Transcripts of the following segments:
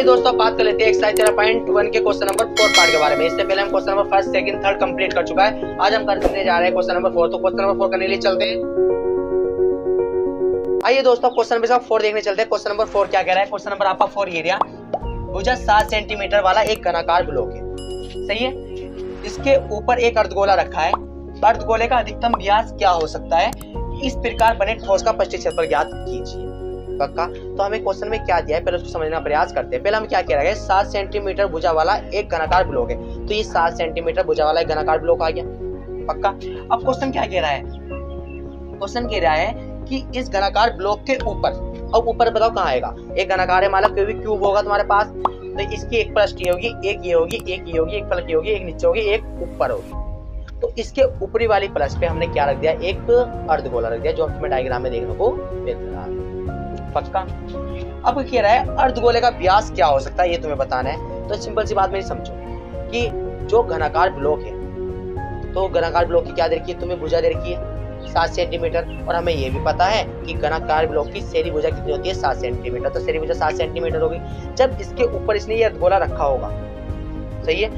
आइए दोस्तों बात कर लेते हैं एक्सरसाइज 13.1 के क्वेश्चन नंबर 4 पार्ट के बारे में। इससे पहले हम question number first second third complete कर चुका है। आज हम करने जा रहे हैं क्वेश्चन नंबर 4। तो क्वेश्चन नंबर 4 करने के लिए चलते हैं। आइए दोस्तों क्वेश्चन नंबर 4 देखने चलते हैं। क्वेश्चन नंबर 4 क्या कह रहा है? क्वेश्चन नंबर आपका 4 ये दिया, भुजा 7 सेंटीमीटर वाला एक घनाकार ब्लॉक है, सही है। इसके ऊपर एक अर्धगोला रखा है। अर्धगोले का अधिकतम व्यास क्या हो सकता है? इस प्रकार बने ठोस का पृष्ठीय क्षेत्रफल ज्ञात कीजिए। पक्का? तो हमें क्वेश्चन में क्या दिया है पहले उसको समझने का प्रयास करते हैं। पहले हम क्या कह रहे हैं, 7 सेंटीमीटर भुजा वाला एक घनाकार ब्लॉक है, तो ये 7 सेंटीमीटर भुजा वाला एक घनाकार ब्लॉक आ गया। पक्का? अब क्वेश्चन क्या कह रहा है? क्वेश्चन कह रहा है कि इस घनाकार ब्लॉक के ऊपर, अब ऊपर बताओ कहाँ आएगा? एक घनाकार है, मान लो कोई भी क्यूब होगा तुम्हारे पास, तो इसकी एक पृष्ठ होगी, एक ये होगी, एक ये होगी, एक फलक होगी, एक नीचे होगी, एक ऊपर होगी। तो इसके ऊपरी वाली पृष्ठ पे हमने क्या रख दिया? एक अर्धगोला रख दिया, जो हमें डायग्राम में देखने को मिल रहा है। पक्का? अब कह रहा है अर्धगोले का व्यास क्या हो सकता है, ये तुम्हें बताना है। तो सिंपल सी बात मेरी समझो कि जो घनाकार ब्लॉक है, तो घनाकार ब्लॉक की क्या दे रखी है? तुम्हें भुजा दे रखी है 7 सेंटीमीटर, और हमें ये भी पता है कि घनाकार ब्लॉक की सेरी भुजा कितनी होती है? 7 सेंटीमीटर। तो सेरी भुजा 7 सेंटीमीटर होगी। जब इसके ऊपर इसने ये अर्धगोला रखा होगा, सही है,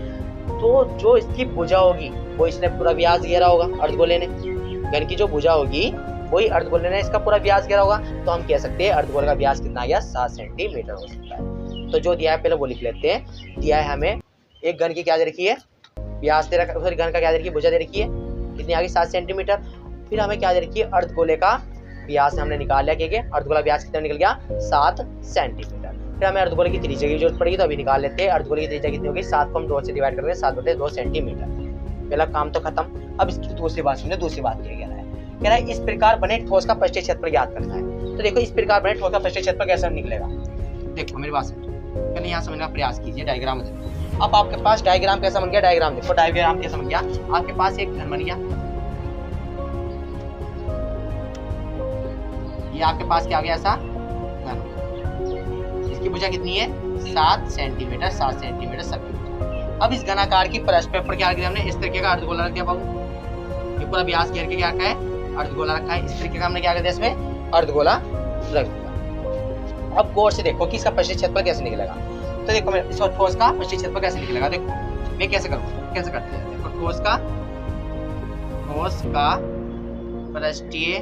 तो जो इसकी भुजा होगी वो इसने पूरा व्यास घेरा होगा अर्धगोले ने। घन की जो भुजा होगी वही अर्धगोले ने इसका पूरा व्यास घेरा होगा। तो हम कह सकते हैं अर्धगोले का व्यास कितना आ गया? 7 सेंटीमीटर हो सकता है। तो जो दिया है पहले वो लिख लेते हैं। दिया है हमें एक घन की क्या दे रखी है? व्यास दे रखा है, घन का क्या दे रखी है? भुजा दे रखी है, कितनी आ गई? 7 सेंटीमीटर। फिर हमें क्या दे रखी है? अर्धगोले का व्यास हमने निकाल लिया, क्या अर्धगोला व्यास कितना निकल गया? 7 सेंटीमीटर। फिर हमें अर्धगोले की त्रिज्या की जरूरत पड़ेगी, तो अभी निकाल लेते हैं। अर्धगोले की त्रिज्या कितनी होगी? 7 को हम 2 से डिवाइड करेंगे, 7/2 सेंटीमीटर। पहला काम तो खत्म। अब इसकी दूसरी बात सुनिए। दूसरी बात क्या कह रहा है, इस प्रकार बने ठोस का पृष्ठीय क्षेत्रफल ज्ञात करना है। तो देखो इस प्रकार बने ठोस का पृष्ठीय क्षेत्रफल कैसे निकलेगा? देखो मेरी बात समझो, पहले यहाँ समझने का प्रयास कीजिए। डायग्राम देखो। अब आपके पास डायग्राम कैसा बन गया? डायग्राम देखो, डायग्राम कैसा बन गया? आपके पास एक घन बन गया, ये आपके पास क्या आ गया? ऐसा घन। इसकी भुजा कितनी है? 7 सेंटीमीटर, 7 सेंटीमीटर सबकी भुजा। अब इस घनाकार की पृष्ठ पे ऊपर क्या रख दिया हमने? इस तरीके का अर्धगोला रख दिया बाबू। ये पूरा व्यास घेर के क्या रखा है? अर्धगोला रखा है। इस तरीके का हमने क्या कर दिया? इसमें अर्धगोला रख दिया। अब गौर से देखो कि इसका पृष्ठीय क्षेत्रफल कैसे निकलेगा। तो देखो मैं इस ठोस का पृष्ठीय क्षेत्रफल कैसे निकलेगा, देखो मैं कैसे करूँ, कैसे करते हैं। देखो ठोस का पृष्ठीय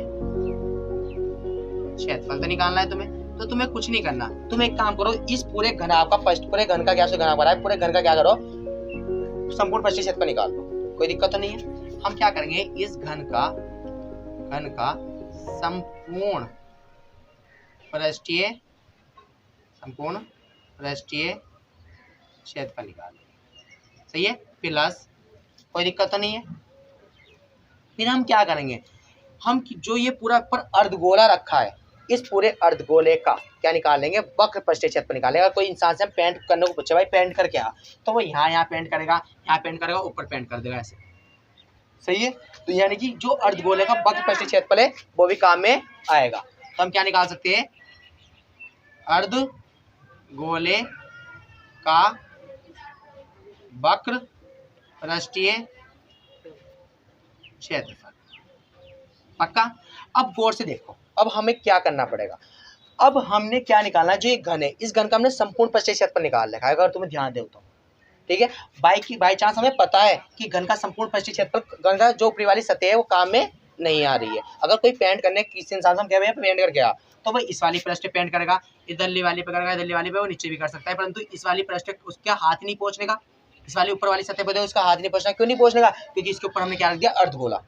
क्षेत्रफल तो निकालना है तुम्हें। तो तुम्हें कुछ नहीं करना, तुम एक काम करो, इस पूरे घन आपका पूरे घन का क्या घना बना है, पूरे घन का क्या करो? संपूर्ण पृष्ठीय क्षेत्रफल निकाल लो, कोई दिक्कत तो नहीं है। हम क्या करेंगे? इस घन का संपूर्ण पृष्ठीय क्षेत्रफल निकाल लेंगे, सही है, प्लस कोई दिक्कत तो नहीं है। फिर हम क्या करेंगे? हम जो ये पूरा पर अर्धगोला रखा है, इस पूरे अर्धगोले का क्या निकाल लेंगे? वक्र पृष्ठीय क्षेत्रफल निकालेगा। कोई इंसान से पेंट करने को पूछे, भाई पेंट कर क्या, तो वो यहाँ पेंट करेगा, यहाँ पेंट करेगा, ऊपर पेंट कर देगा, ऐसे, सही है। तो यानी कि जो अर्धगोले का वक्र पृष्ठीय क्षेत्रफल है वो भी काम में आएगा। तो हम क्या निकाल सकते हैं? अर्धगोले का वक्र पृष्ठीय क्षेत्रफल। पक्का? अब गौर से देखो, अब हमें क्या करना पड़ेगा? अब हमने क्या निकालना है? जो एक घन है, इस घन का हमने संपूर्ण पृष्ठीय क्षेत्रफल निकाल रखा है, अगर तुम्हें ध्यान दो तो, ठीक है। बाई चांस हमें पता है कि घन का संपूर्ण पृष्ठीय क्षेत्रफल, घन का जो ऊपरी वाली सतह है वो काम में नहीं आ रही है। अगर कोई पेंट करने किसी इंसान से हम कह रहे हैं पेंट कर गया, तो वो इस वाली पृष्ठ पे पेंट करेगा, इधरली वाली पे करेगा, इधरली वाली पे, वो नीचे भी कर सकता है, परंतु इस वाली पृष्ठ उसका हाथ नहीं पहुंचने का। इस वाली ऊपर वाली सतह पे उसका हाथ नहीं पहुंचना। क्यों नहीं पहुंचने का? क्योंकि इसके ऊपर हमने क्या रख दिया? अर्धगोला।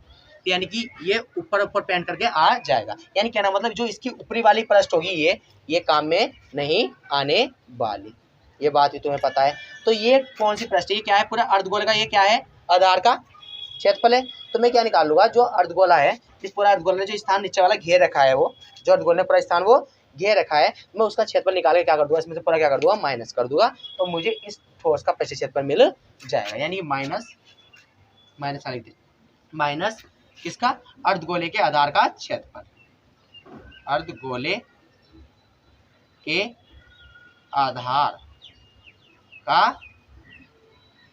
यानी कि ये ऊपर पेंट करके आ जाएगा। यानी कहना मतलब जो इसकी ऊपरी वाली पृष्ठ होगी ये काम में नहीं आने वाली। ये बात भी तुम्हें पता है। तो ये कौन सी पृष्ठ है? ये क्या है? पूरा अर्धगोले का ये क्या है? आधार का क्षेत्रफल है। तो मैं क्या निकाल लूंगा? जो अर्धगोला है, इस पूरा अर्धगोले ने जो स्थान नीचे वाला घेर रखा है, वो जो अर्धगोले ने पूरा स्थान वो घेर रखा है, मैं उसका क्षेत्रफल निकाल के क्या कर दूंगा? इसमें से पूरा क्या कर दूंगा? माइनस कर दूंगा। तो मुझे इस ठोस का पृष्ठीय क्षेत्रफल मिल जाएगा। यानी माइनस इसका अर्धगोले के आधार का क्षेत्रफल, अर्धगोले के आधार का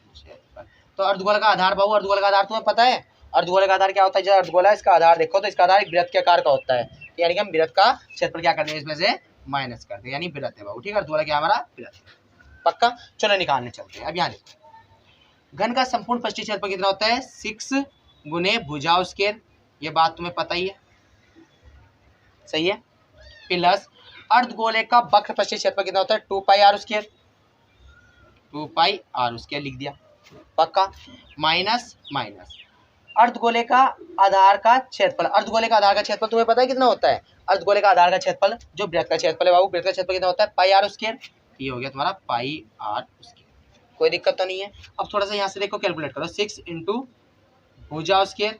क्षेत्रफल। तो अर्धगोले का आधार बाबू, अर्धगोले का आधार तुम्हें पता है? अर्धगोले का आधार क्या होता है? जो अर्धगोला है इसका आधार देखो, तो इसका आधार एक वृत्त के आकार का होता है। यानी कि हम वृत्त का क्षेत्रफल क्या करते हैं? इसमें से माइनस करते हैं, यानी वृत्त है बाबू, ठीक है। अर्धगोला क्या हमारा? वृत्त। पक्का। चलो निकालने चलते हैं। अब यहाँ देखो घन का संपूर्ण पृष्ठीय क्षेत्रफल कितना होता है 6 गुने भुजा स्क्वायर, ये बात तुम्हें पता ही है, सही है। प्लस अर्धगोले का वक्र पृष्ठीय क्षेत्रफल कितना होता है 2 pi r square, 2 pi r square लिख दिया पक्का। माइनस माइनस अर्धगोले का आधार का क्षेत्रफल, अर्धगोले का आधार का क्षेत्रफल तुम्हें पता है कितना होता है, अर्धगोले का आधार का क्षेत्रफल जो वृत्त का क्षेत्रफल है बाबू, वृत्त का क्षेत्रफल कितना होता है पाई आर स्क्वायर, ये हो गया तुम्हारा पाई आर स्क्वायर, कोई दिक्कत तो नहीं है। अब थोड़ा सा यहाँ से देखो कैलकुलेट करो, 6 इंटू भुजा square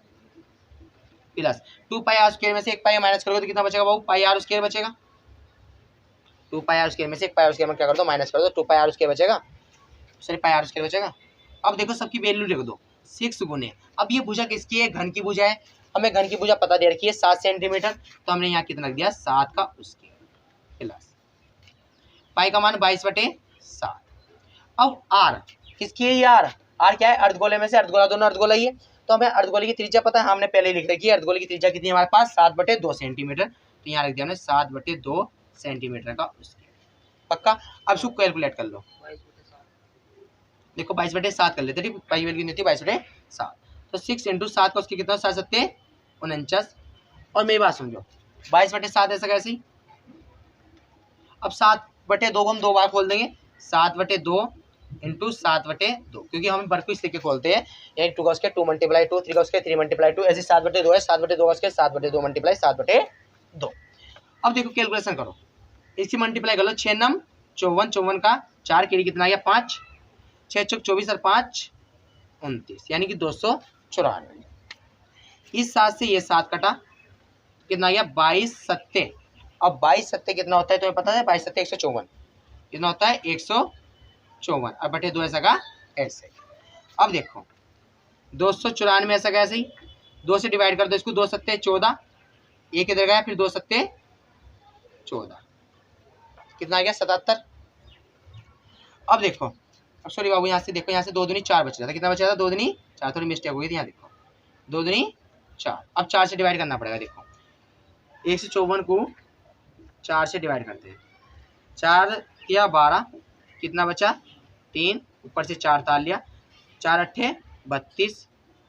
plus 2 pi r square में से 1 पाई माइनस करोगे तो कितना बचेगा बाबू, पाई आर स्क्वायर बचेगा। 2 पाई आर स्क्वायर में से 1 पाई आर स्क्वायर में क्या कर दो माइनस कर दो, 2 पाई आर स्क्वायर बचेगा, सॉरी पाई आर स्क्वायर बचेगा। अब देखो सबकी वैल्यू लिख दो 6 गुने, अब ये भुजा किसकी है, घन की भुजा है, हमें घन की भुजा पता दे रखी है 7 सेंटीमीटर, तो हमने यहाँ कितना रख दिया 7 का उसके प्लस पाई का मान 22/7। अब आर किसकी है, ये आर क्या है, अर्धगोले में से, अर्धगोला दोनों अर्धगोला ही है, तो हमें अर्धगोले की त्रिज्या पता है, हमने पहले लिख रखी है, अर्धगोले की त्रिज्या कितनी है हमारे पास 7/2 सेंटीमीटर, तो यहाँ रख दिया हमने 7/2 सेंटीमीटर का उसके पक्का। अब इसको कैलकुलेट कर लो, देखो 22/7 कर लेते, ठीक, पाई वैल्यू कितनी थी 22/7, तो 6 इंटू 7 का उसके कितना 7 7 49। और मेरी बात समझो 22/7 ऐसा कैसे, अब 7/2 को हम 2 बार खोल देंगे, 7/2 इंटू 7/2, क्योंकि हम वर्ग को इसलिए खोलते हैं, एक 2 का उसके 2 × 2, 3 का उसके 3 × 2, ऐसे 7/2 है, 7/2 का उसके 7/2 × 7/2। अब देखो कैलकुलेशन करो, इसकी मल्टीप्लाई कर लो, 6 नम 54, 54 का 4 केड़ी कितना आ गया 5, 6 चौक 24 और 5 29, यानी कि 294। इस 7 से ये 7 कटा, कितना आ गया 22 7। अब 22 7 कितना होता है तुम्हें पता है, 22 7 154, कितना होता है 154, अब बटे 2 ऐसा का ऐसे। अब देखो 294 ऐसा का ऐसे ही, 2 से डिवाइड कर दो इसको, 2 7 14, एक इधर गया, फिर 2 7 14, कितना आ गया 77। अब देखो, अब सॉरी बाबू यहाँ से देखो, यहाँ से 2 दूनी 4 बच रहा था, कितना बच रहा था 2 दूनी 4, थोड़ी मिस्टेक हो गई थी, यहाँ देखो 2 दूनी 4, अब 4 से डिवाइड करना पड़ेगा, देखो 154 को 4 से डिवाइड करते हैं, 4 या 12, कितना बचा 3, ऊपर से 4 ताल लिया, 4 8 32,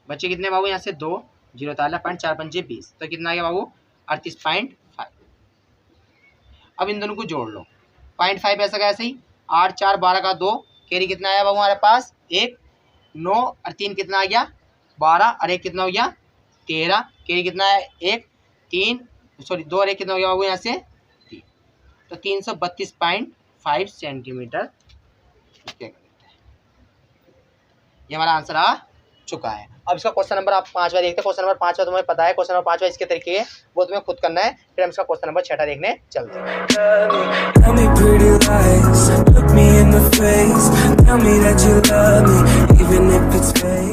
बचे कितने बाबू यहाँ से 2, 0 ताला 4 5 20, तो कितना आ गया बाबू 38.5। अब इन दोनों को जोड़ लो, 0.5 ऐसा का ऐसे ही, 8 4 12 का 2, कैरी कितना आया बाबू हमारे पास 1, 9 और 3 कितना आ गया 12, और 1 कितना हो गया 13, कैरी कितना है 1 3, सॉरी 2 और 1 कितना हो गया बाबू यहाँ से 3, तो 332.5 सेंटीमीटर ये हमारा आंसर आ चुका है। अब इसका क्वेश्चन नंबर आप 5वां देखते हैं, क्वेश्चन नंबर 5वां तुम्हें पता है, क्वेश्चन नंबर 5वां इसके तरीके है, वो तुम्हें खुद करना है, फिर हम इसका क्वेश्चन नंबर 6 देखने चलते हैं।